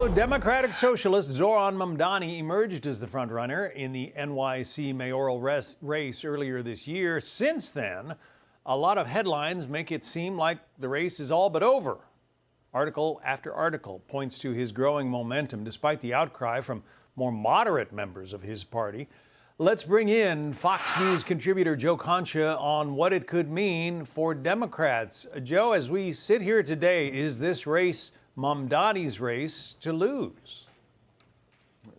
Democratic Socialist Zoran Mamdani emerged as the frontrunner in the NYC mayoral race earlier this year. Since then, a lot of headlines make it seem like the race is all but over. Article after article points to his growing momentum despite the outcry from more moderate members of his party. Let's bring in Fox News contributor Joe Concha on what it could mean for Democrats. Joe, as we sit here today, is this race Mamdani's race to lose?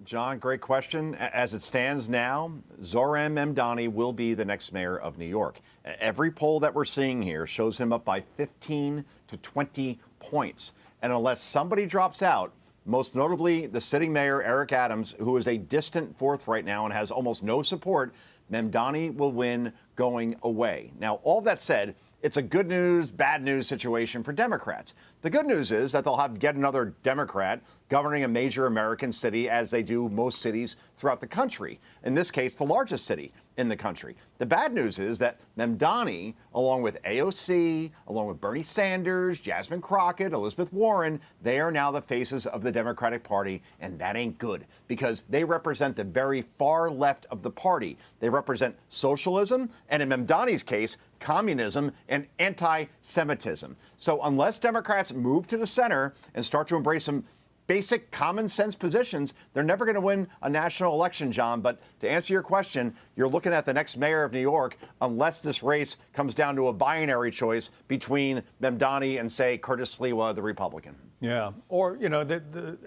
John, great question. As it stands now, Zoran Mamdani will be the next mayor of New York. Every poll that we're seeing here shows him up by 15 to 20 points. And unless somebody drops out, most notably the sitting mayor, Eric Adams, who is a distant fourth right now and has almost no support, Mamdani will win going away. Now, all that said, it's a good news, bad news situation for Democrats. The good news is that they'll have yet another Democrat governing a major American city, as they do most cities throughout the country. In this case, the largest city in the country. The bad news is that Mamdani, along with AOC, along with Bernie Sanders, Jasmine Crockett, Elizabeth Warren, they are now the faces of the Democratic Party, and that ain't good because they represent the very far left of the party. They represent socialism, and in Mamdani's case, communism and anti-Semitism. So unless Democrats move to the center and start to embrace some basic common sense positions, they're never going to win a national election, John. But to answer your question, you're looking at the next mayor of New York, unless this race comes down to a binary choice between Mamdani and, say, Curtis Sliwa, the Republican. Yeah. Or, you know,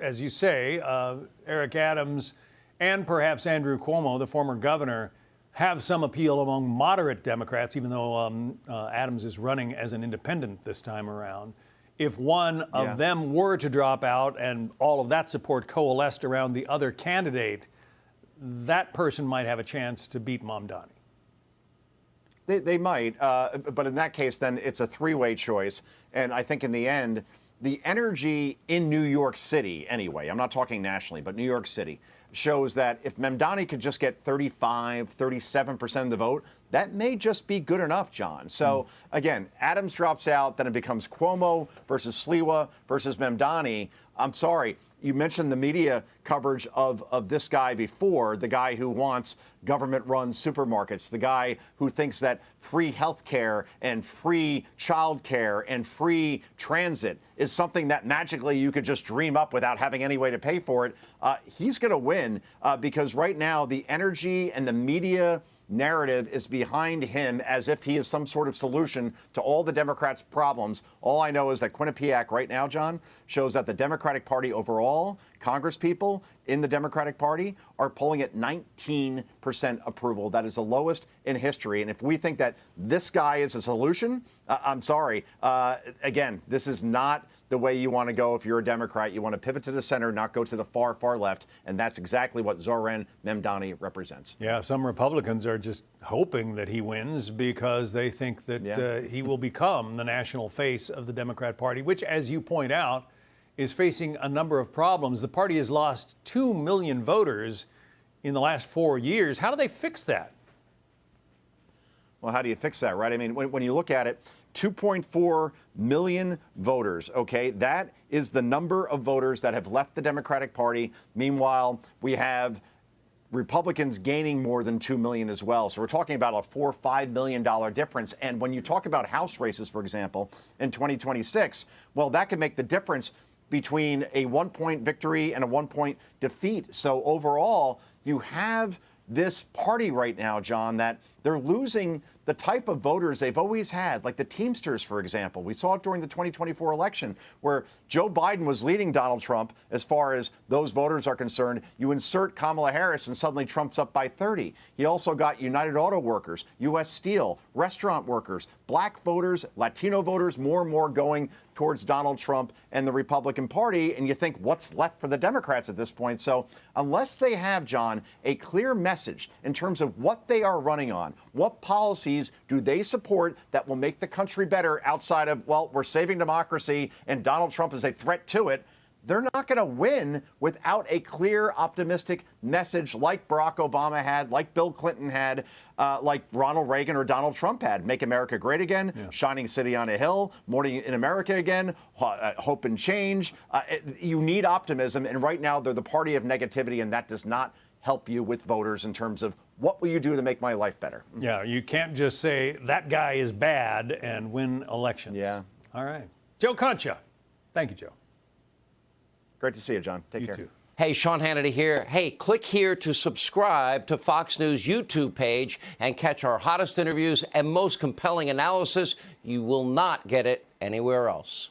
as you say, Eric Adams and perhaps Andrew Cuomo, the former governor, have some appeal among moderate Democrats, even though Adams is running as an independent this time around. If one of them were to drop out and all of that support coalesced around the other candidate, that person might have a chance to beat Mamdani. They might, but in that case, then it's a three-way choice. And I think in the end, the energy in New York City, anyway, I'm not talking nationally, but New York City, shows that if Mamdani could just get 35, 37% of the vote, that may just be good enough, John. So, again, Adams drops out, then it becomes Cuomo versus Sliwa versus Mamdani. I'm sorry. You mentioned the media coverage of this guy before, the guy who wants government-run supermarkets, the guy who thinks that free health care and free child care and free transit is something that magically you could just dream up without having any way to pay for it. He's going to win because right now the energy and the media narrative is behind him as if he is some sort of solution to all the Democrats' problems. All I know is that Quinnipiac right now, John, shows that the Democratic Party overall, Congress people in the Democratic Party, are polling at 19% approval. That is the lowest in history. And if we think that this guy is a solution, I'm sorry. Again, this is not the way you want to go if you're a Democrat. You want to pivot to the center, not go to the far, far left. And that's exactly what Zoran Mamdani represents. Yeah, some Republicans are just hoping that he wins because they think that he will become the national face of the Democrat Party, which, as you point out, is facing a number of problems. The party has lost 2 million voters in the last 4 years. How do they fix that? Well, how do you fix that, right? I mean, when you look at it, 2.4 million voters, okay? That is the number of voters that have left the Democratic Party. Meanwhile, we have Republicans gaining more than 2 million as well. So we're talking about a $4 or $5 million difference. And when you talk about House races, for example, in 2026, well, that could make the difference between a 1-point victory and a 1-point defeat. So overall, you have this party right now, John, that they're losing the type of voters they've always had, like the Teamsters, for example. We saw it during the 2024 election where Joe Biden was leading Donald Trump as far as those voters are concerned. You insert Kamala Harris and suddenly Trump's up by 30. He also got United Auto Workers, U.S. Steel, restaurant workers, black voters, Latino voters, more and more going towards Donald Trump and the Republican Party. And you think, what's left for the Democrats at this point? So unless they have, John, a clear message in terms of what they are running on, what policies do they support that will make the country better outside of, well, we're saving democracy and Donald Trump is a threat to it, they're not going to win without a clear, optimistic message like Barack Obama had, like Bill Clinton had, like Ronald Reagan or Donald Trump had. Make America great again, shining city on a hill, morning in America again, hope and change. You need optimism, and right now they're the party of negativity, and that does not help you with voters in terms of what will you do to make my life better. Yeah, you can't just say that guy is bad and win elections. Yeah. All right. Joe Concha. Thank you, Joe. Great to see you, John. Take care. You too. Hey, Sean Hannity here. Hey, click here to subscribe to Fox News YouTube page and catch our hottest interviews and most compelling analysis. You will not get it anywhere else.